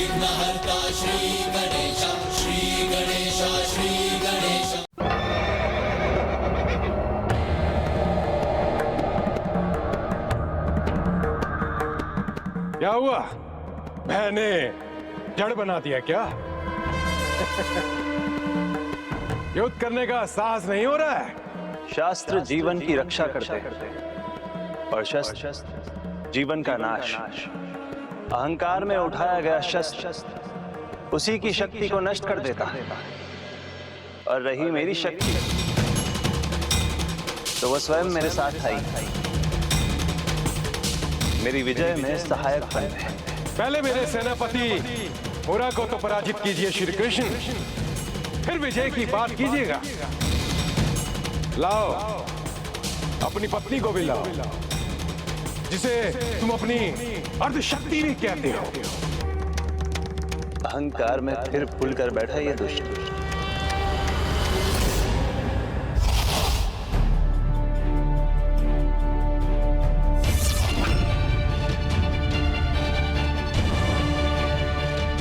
विघ्नहर्ता श्री गणेश, श्री गणेश, श्री गणेश। क्या हुआ? मैंने जड़ बना दिया क्या? युद्ध करने का साहस नहीं हो रहा है? शास्त्र जीवन की रक्षा करते हैं और शस्त्र जीवन का नाश। अहंकार में उठाया गया शस्त्र उसी की शक्ति को नष्ट कर देता है। और रही मेरी शक्ति तो वह स्वयं मेरे साथ आई, मेरी विजय में सहायक बन गए। पहले मेरे सेनापति मुरा को तो पराजित कीजिए श्री कृष्ण, फिर विजय की बात कीजिएगा। लाओ अपनी पत्नी को भी लाओ, जिसे तुम अपनी अर्धशक्ति भी कहते हो। अहंकार में फिर भूल कर बैठा ये दुष्ट।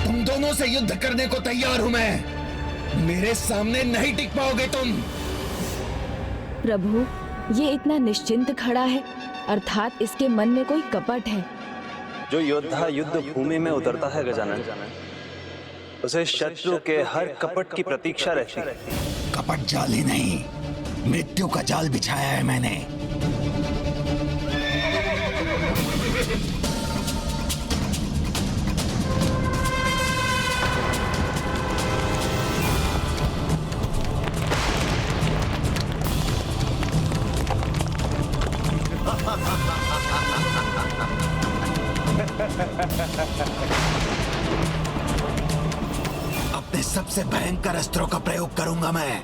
तुम दोनों से युद्ध करने को तैयार हूं मैं। मेरे सामने नहीं टिक पाओगे तुम। प्रभु, ये इतना निश्चिंत खड़ा है, अर्थात इसके मन में कोई कपट है। जो योद्धा युद्ध भूमि में उतरता है गजानन, उसे शत्रु के हर कपट की प्रतीक्षा रहती है। कपट जाल ही नहीं, मृत्यु का जाल बिछाया है मैंने। अपने सबसे भयंकर अस्त्रों का प्रयोग करूंगा मैं।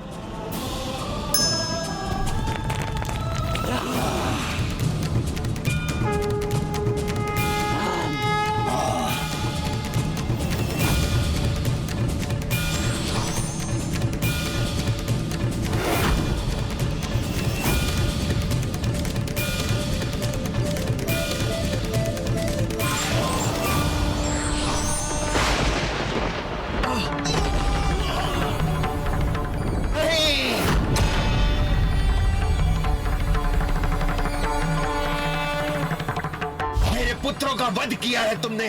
पुत्रों का वध किया है तुमने,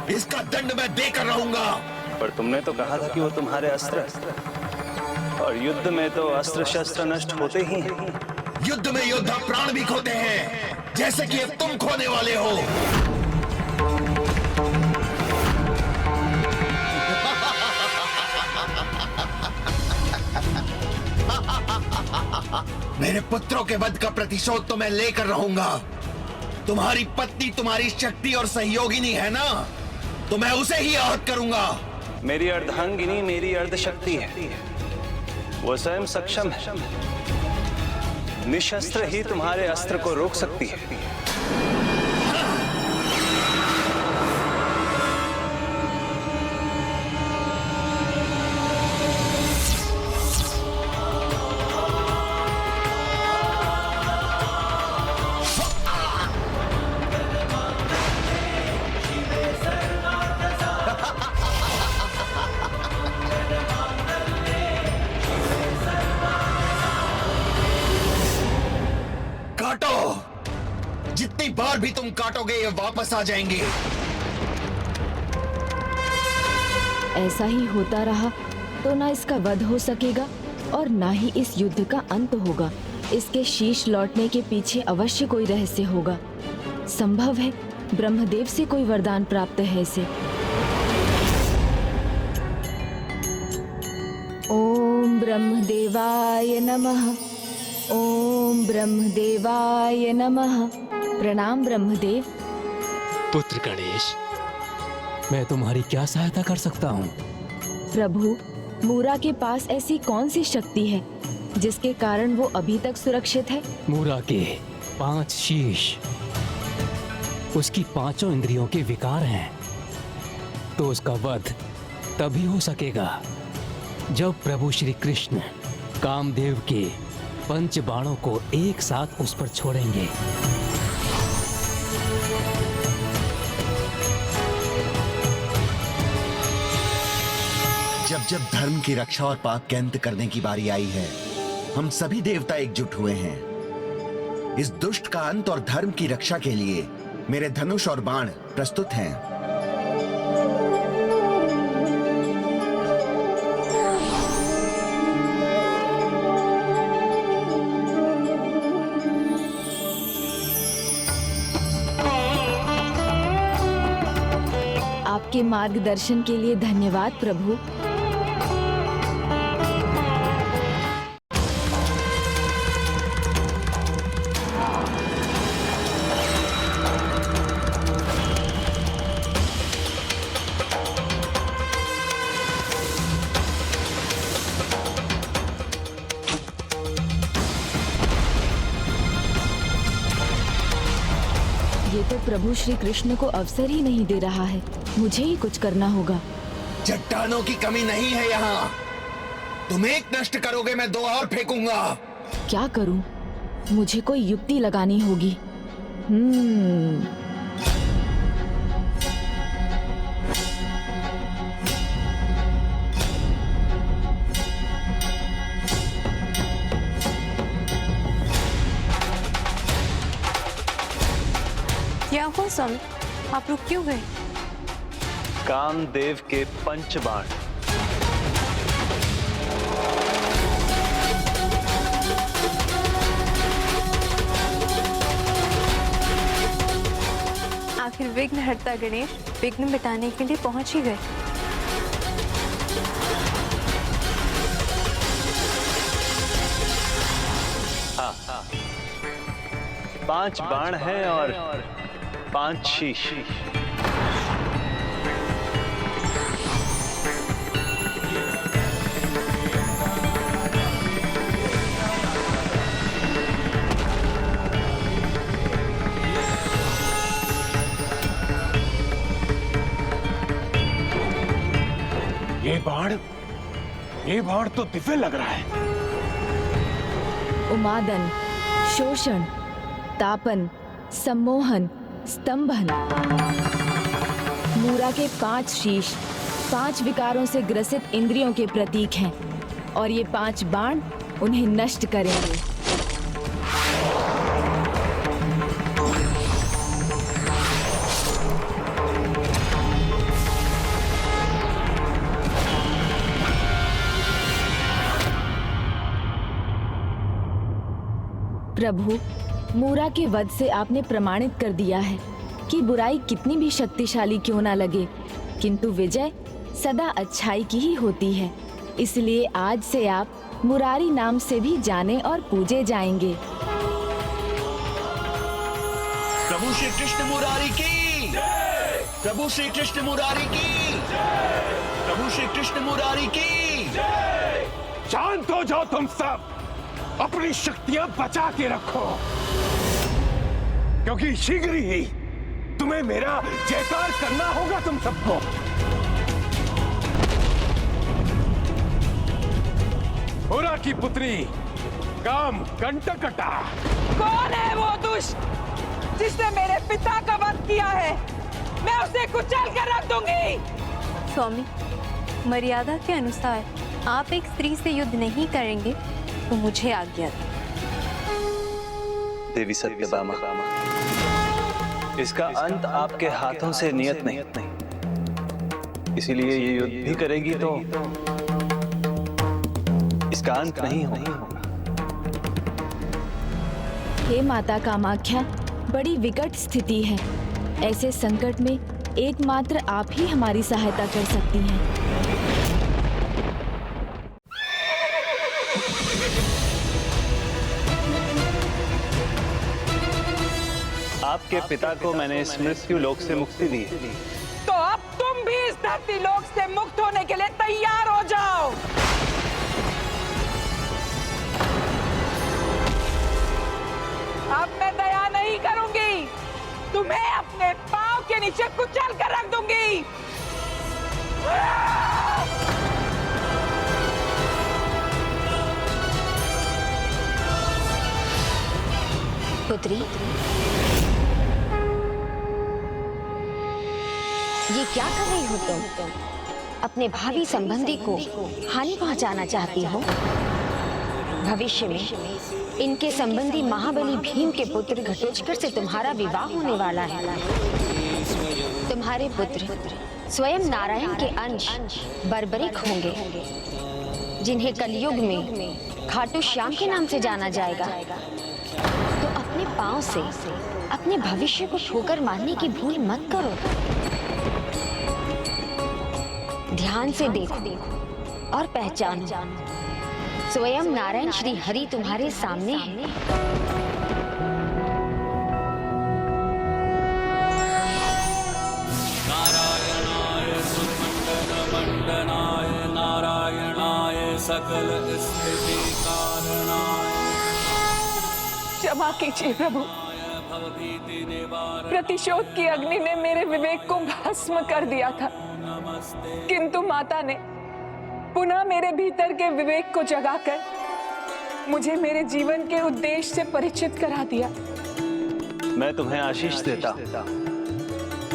इसका दंड मैं देकर रहूंगा। पर तुमने तो कहा था कि वो तुम्हारे अस्त्र, और युद्ध में तो अस्त्र शस्त्र नष्ट होते ही हैं। युद्ध में योद्धा प्राण भी खोते हैं, जैसे कि अब तुम खोने वाले हो। मेरे पुत्रों के वध का प्रतिशोध तो मैं लेकर रहूंगा। तुम्हारी पत्नी तुम्हारी शक्ति और सहयोगिनी है ना, तो मैं उसे ही आहत करूंगा। मेरी अर्धांगिनी मेरी अर्धशक्ति है, वो स्वयं सक्षम है। निशस्त्र ही तुम्हारे अस्त्र को रोक सकती है। जितनी बार भी तुम काटोगे ये वापस आ जाएंगे। ऐसा ही होता रहा तो ना इसका वध हो सकेगा और ना ही इस युद्ध का अंत होगा। इसके शीश लौटने के पीछे अवश्य कोई रहस्य होगा। संभव है ब्रह्मदेव से कोई वरदान प्राप्त है इसे। ओम ब्रह्मदेवाय नमः। ओम ब्रह्मदेवाय नमः। प्रणाम ब्रह्मदेव। पुत्र गणेश, मैं तुम्हारी क्या सहायता कर सकता हूँ? प्रभु, मूरा के पास ऐसी कौन सी शक्ति है जिसके कारण वो अभी तक सुरक्षित है? मूरा के 5 शीश, उसकी 5 इंद्रियों के विकार हैं, तो उसका वध तभी हो सकेगा जब प्रभु श्री कृष्ण कामदेव के 5 बाणों को एक साथ उस पर छोड़ेंगे। जब जब धर्म की रक्षा और पाप के अंत करने की बारी आई है, हम सभी देवता एकजुट हुए हैं। इस दुष्ट का अंत और धर्म की रक्षा के लिए मेरे धनुष और बाण प्रस्तुत हैं। आपके मार्गदर्शन के लिए धन्यवाद प्रभु। ये तो प्रभु श्री कृष्ण को अवसर ही नहीं दे रहा है। मुझे ही कुछ करना होगा। चट्टानों की कमी नहीं है यहाँ। तुम एक नष्ट करोगे, मैं दो और फेंकूंगा। क्या करूं? मुझे कोई युक्ति लगानी होगी। क्या हुआ स्वामी, आप रुक क्यों गए? कामदेव के पंचबाण। आखिर विघ्नहर्ता गणेश विघ्न मिटाने के लिए पहुंच ही गए। हाँ, 5 बाण हैं और 5 शीश। ये बाण तो दिव्य लग रहा है। उमादन, शोषण, तापन, सम्मोहन, स्तंभन। मूरा के 5 शीश 5 विकारों से ग्रसित इंद्रियों के प्रतीक हैं और ये 5 बाण उन्हें नष्ट करेंगे। प्रभु, मूरा के वध से आपने प्रमाणित कर दिया है कि बुराई कितनी भी शक्तिशाली क्यों ना लगे, किंतु विजय सदा अच्छाई की ही होती है। इसलिए आज से आप मुरारी नाम से भी जाने और पूजे जाएंगे। प्रभु श्री कृष्ण मुरारी की, प्रभु श्री कृष्ण मुरारी की, प्रभु श्री कृष्ण मुरारी की। शांत हो जाओ तुम सब, अपनी शक्तियां बचा के रखो, क्योंकि शीघ्र ही तुम्हें मेरा जयकार करना होगा तुम सबको। मूरा की पुत्री काम कंटकटा। कौन है वो दुष्ट जिसने मेरे पिता का वध किया है? मैं उसे कुचल कर रख दूंगी। स्वामी, मर्यादा के अनुसार आप एक स्त्री से युद्ध नहीं करेंगे तो मुझे आज्ञा दें। देवी सत्यभामा, इसका अंत आपके हाथों से नियत नहीं, इसीलिए ये युद्ध भी करेगी तो इसका अंत नहीं होगा। हे माता कामाख्या, बड़ी विकट स्थिति है। ऐसे संकट में एकमात्र आप ही हमारी सहायता कर सकती हैं। आपके पिता को मैंने इस मृत्यु लोक से मुक्ति दी है। तो अब तुम भी इस धरती लोक से मुक्त होने के लिए तैयार हो जाओ। अब मैं दया नहीं करूंगी, तुम्हें अपने पांव के नीचे कुचल कर रख दूंगी। पुत्री, ये क्या कर रही हो तुम? अपने भावी संबंधी को हानि पहुंचाना चाहती हो? भविष्य में इनके संबंधी महाबली भीम के पुत्र घटोत्कच से तुम्हारा विवाह होने वाला है। तुम्हारे पुत्र स्वयं नारायण के अंश बर्बरिक होंगे, जिन्हें कलयुग में खाटू श्याम के नाम से जाना जाएगा। तो अपने पांव से अपने भविष्य को ठोकर मारने की भूल मत करो। ध्यान से देखो और पहचानो, स्वयं नारायण श्री हरि तुम्हारे सामने है। नारायणाय सुमंडलमंडनाय नारायणाय सकल स्थिति कारणाय। क्षमा कीजिए प्रभु, प्रतिशोध की अग्नि ने मेरे विवेक को भस्म कर दिया था, किंतु माता ने पुनः मेरे भीतर के विवेक को जगाकर मुझे मेरे जीवन के उद्देश्य से परिचित करा दिया। मैं तुम्हें आशीष देता हूँ।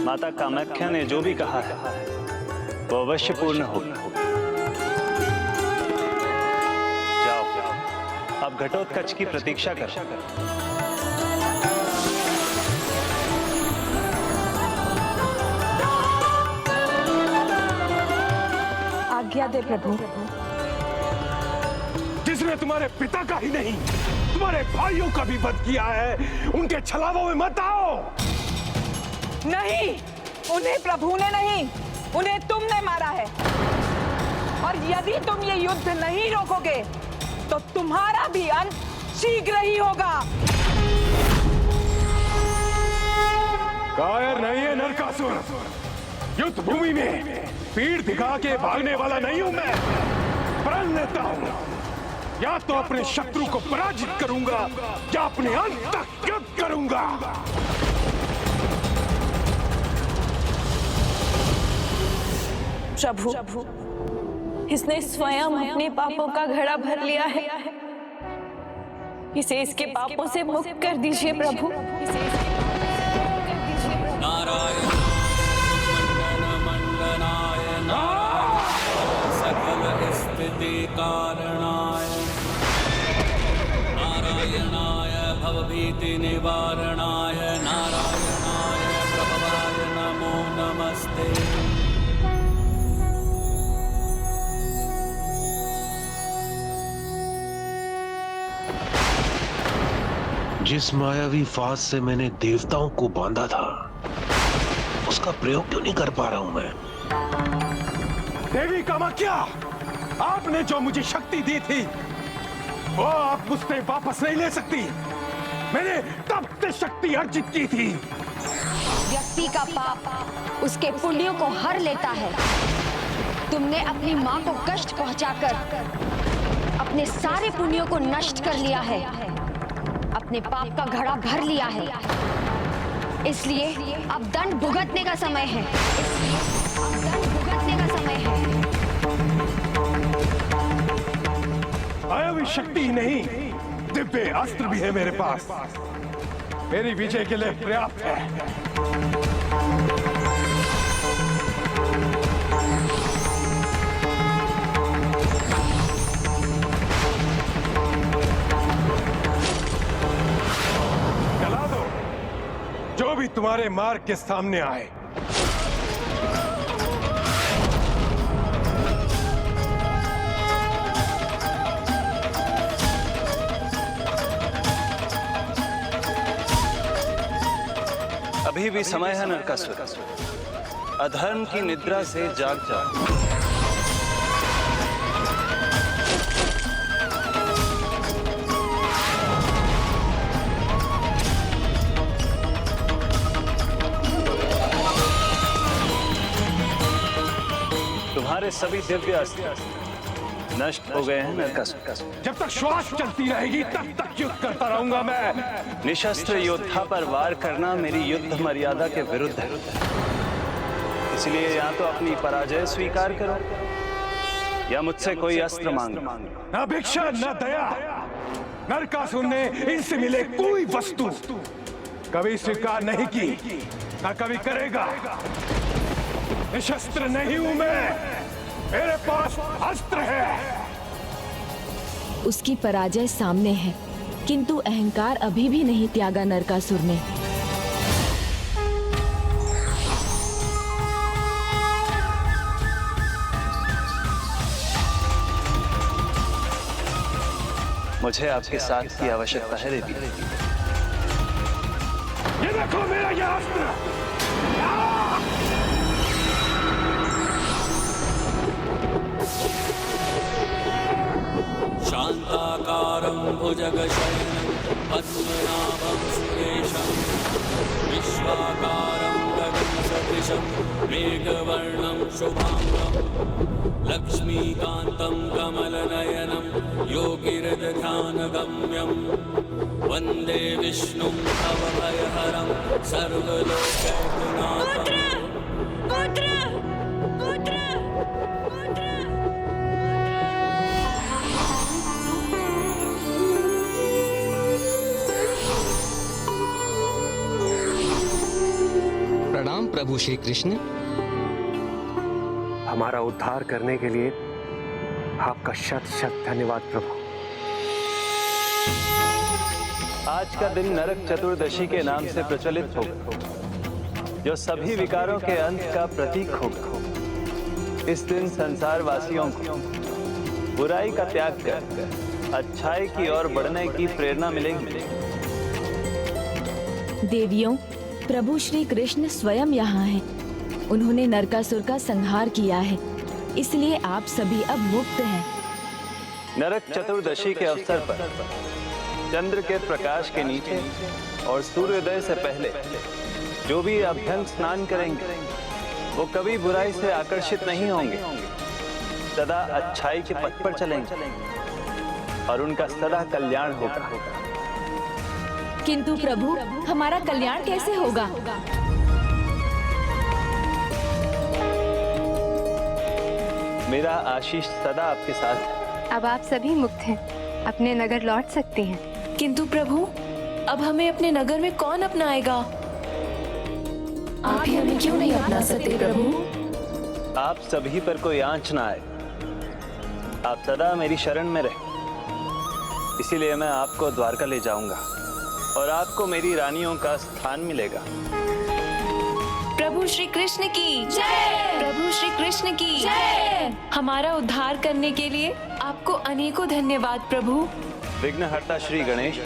माता कामाख्या ने जो भी कहा है वो अवश्य पूर्ण होगा। जाओ, अब घटोत्कच की प्रतीक्षा करो। आज्ञा दे प्रभु। जिसने तुम्हारे पिता का ही नहीं तुम्हारे भाइयों का भी वध किया है, उनके छलावों में मत आओ। नहीं, उन्हें प्रभु ने नहीं, उन्हें तुमने मारा है। और यदि तुम ये युद्ध नहीं रोकोगे तो तुम्हारा भी अंत शीघ्र ही होगा। कायर नहीं है नरकासुर। युद्ध भूमि में पीठ दिखा के भागने वाला नहीं हूं मैं। प्रण लेता हूं, या तो अपने शत्रु को पराजित करूंगा या अपने अंत तक युद्ध करूंगा। प्रभु, इसने स्वयं अपने पापों का घड़ा भर लिया है। इसे इसके पापों से मुक्त कर दीजिए प्रभु। नारायण मंडनाय सकल स्थिति कारणाय नारायणाय भवभीति निवारणाय नारायणाय प्रभवाय नमो नमस्ते। जिस मायावी फांस से मैंने देवताओं को बांधा था, उसका प्रयोग क्यों नहीं कर पा रहा हूं मैं? देवी कामाख्या, आपने जो मुझे शक्ति दी थी वो आप मुझसे वापस नहीं ले सकती। मैंने तब से शक्ति अर्जित की थी। व्यक्ति का पाप उसके पुण्यों को हर लेता है। तुमने अपनी माँ को कष्ट पहुंचाकर अपने सारे पुण्यों को नष्ट कर लिया है, अपने पाप का घड़ा भर लिया है। इसलिए अब दंड भुगतने का समय है। मायावी शक्ति ही नहीं, दिव्य अस्त्र भी है मेरे पास। मेरी विजय के लिए पर्याप्त है। चला दो जो भी तुम्हारे मार्ग के सामने आए। अभी भी समय है नरकासुर, अधर्म की निद्रा से जाग जाओ। तुम्हारे सभी दिव्य अस्त्र नष्ट हो गए हैं नरकासुर। जब तक श्वास चलती रहेगी तब तक युद्ध करता रहूंगा मैं। निशस्त्र योद्धा पर वार करना मेरी युद्ध मर्यादा के विरुद्ध है। इसलिए या तो अपनी पराजय स्वीकार करो या मुझसे कोई अस्त्र मांगो। न भिक्षा न दया। नरकासुर ने इनसे मिले कोई वस्तु कभी स्वीकार नहीं की, न कभी करेगा। निशस्त्र नहीं हूं मैं। मेरे पास अस्त्र है। उसकी पराजय सामने है, किंतु अहंकार अभी भी नहीं त्यागा नरकासुर ने। मुझे आपके साथ की आवश्यकता है देवी। ये देखो मेरा ये अस्त्र। शांताकारं भुजगशयनं पद्मनाभं सुरेशं विश्वाकारं गगनसदृशं मेघवर्णं शुभांगं लक्ष्मीकान्तं कमलनयनं योगिर्ध्यानगम्यं वन्दे विष्णुं भवभयहरं सर्वलोकैकनाथम्। प्रणाम प्रभु श्री कृष्ण। हमारा उद्धार करने के लिए आपका शत शत धन्यवाद प्रभु। आज का दिन नरक चतुर्दशी के नाम से प्रचलित होगा, जो सभी विकारों के अंत का प्रतीक होगा। इस दिन संसार वासियों को बुराई का त्याग कर अच्छाई की ओर बढ़ने की प्रेरणा मिलेगी। देवियों, प्रभु श्री कृष्ण स्वयं यहाँ हैं। उन्होंने नरकासुर का संहार किया है, इसलिए आप सभी अब मुक्त हैं। नरक चतुर्दशी के अवसर पर चंद्र के प्रकाश के नीचे और सूर्योदय से पहले जो भी अभ्यंग स्नान करेंगे वो कभी बुराई से आकर्षित नहीं होंगे, सदा अच्छाई के पथ पर चलेंगे और उनका सदा कल्याण होगा। किंतु प्रभु, हमारा कल्याण कैसे होगा? मेरा आशीष सदा आपके साथ है। अब आप सभी मुक्त हैं, अपने नगर लौट सकते हैं। किंतु प्रभु, अब हमें अपने नगर में कौन अपनाएगा? आप ही हमें क्यों नहीं अपना सकते प्रभु? आप सभी पर कोई आंच ना आए, आप सदा मेरी शरण में रहे। इसीलिए मैं आपको द्वारका ले जाऊंगा और आपको मेरी रानियों का स्थान मिलेगा। प्रभु श्री कृष्ण की जय। प्रभु श्री कृष्ण की जय। हमारा उद्धार करने के लिए आपको अनेकों धन्यवाद प्रभु। विघ्नहर्ता श्री गणेश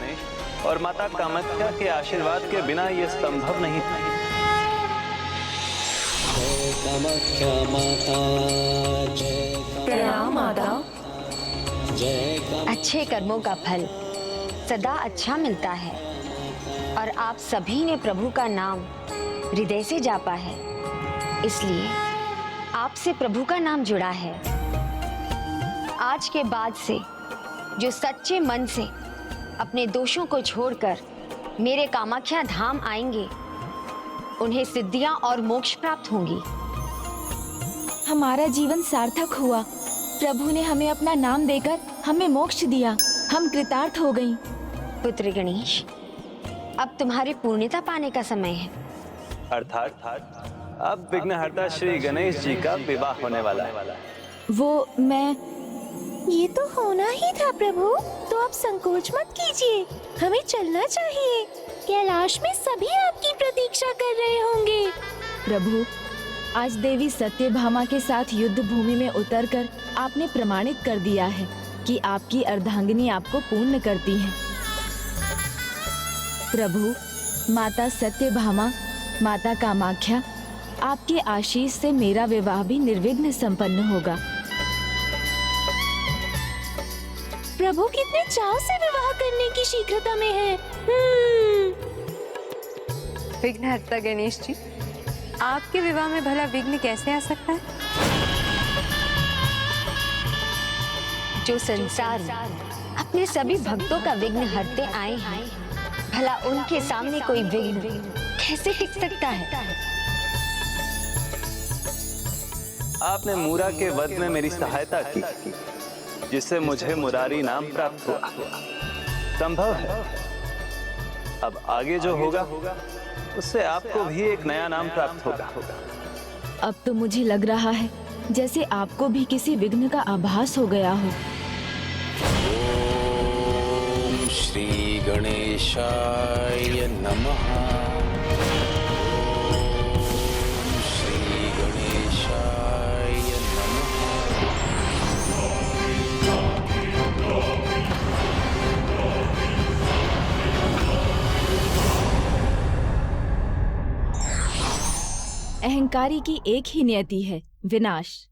और माता कामाख्या के आशीर्वाद के बिना यह संभव नहीं था। प्रणाम माता। अच्छे कर्मों का फल सदा अच्छा मिलता है और आप सभी ने प्रभु का नाम हृदय से जापा है, इसलिए आपसे प्रभु का नाम जुड़ा है। आज के बाद से जो सच्चे मन से अपने दोषों को छोड़कर मेरे कामाख्या धाम आएंगे, उन्हें सिद्धियां और मोक्ष प्राप्त होंगी। हमारा जीवन सार्थक हुआ। प्रभु ने हमें अपना नाम देकर हमें मोक्ष दिया। हम कृतार्थ हो गईं। पुत्र गणेश, अब तुम्हारी पूर्णता पाने का समय है। अर्थात अब विघ्नहर्ता श्री गणेश जी का विवाह होने वाला है। ये तो होना ही था प्रभु, तो आप संकोच मत कीजिए, हमें चलना चाहिए। कैलाश में सभी आपकी प्रतीक्षा कर रहे होंगे। प्रभु, आज देवी सत्यभामा के साथ युद्ध भूमि में उतरकर आपने प्रमाणित कर दिया है कि आपकी अर्धांगिनी आपको पूर्ण करती है। प्रभु, माता सत्यभामा, माता कामाख्या, आपके आशीष से मेरा विवाह भी निर्विघ्न संपन्न होगा। प्रभु कितने चाव से विवाह करने की शीघ्रता में है। विघ्नहर्ता गणेश जी, आपके विवाह में भला विघ्न कैसे आ सकता है? जो संसार अपने सभी भक्तों का विघ्न हरते आए हैं, भला उनके सामने कोई विघ्न कैसे टिक सकता है? आपने मूरा के वध में मेरी सहायता की, जिससे मुझे मुरारी नाम प्राप्त हुआ। संभव है अब आगे जो होगा उससे आपको भी एक नया नाम प्राप्त होगा। अब तो मुझे लग रहा है जैसे आपको भी किसी विघ्न का आभास हो गया हो। ओम श्री गणेशाय नमः। ओम श्री गणेशाय नमः। अहंकारी की एक ही नियति है, विनाश।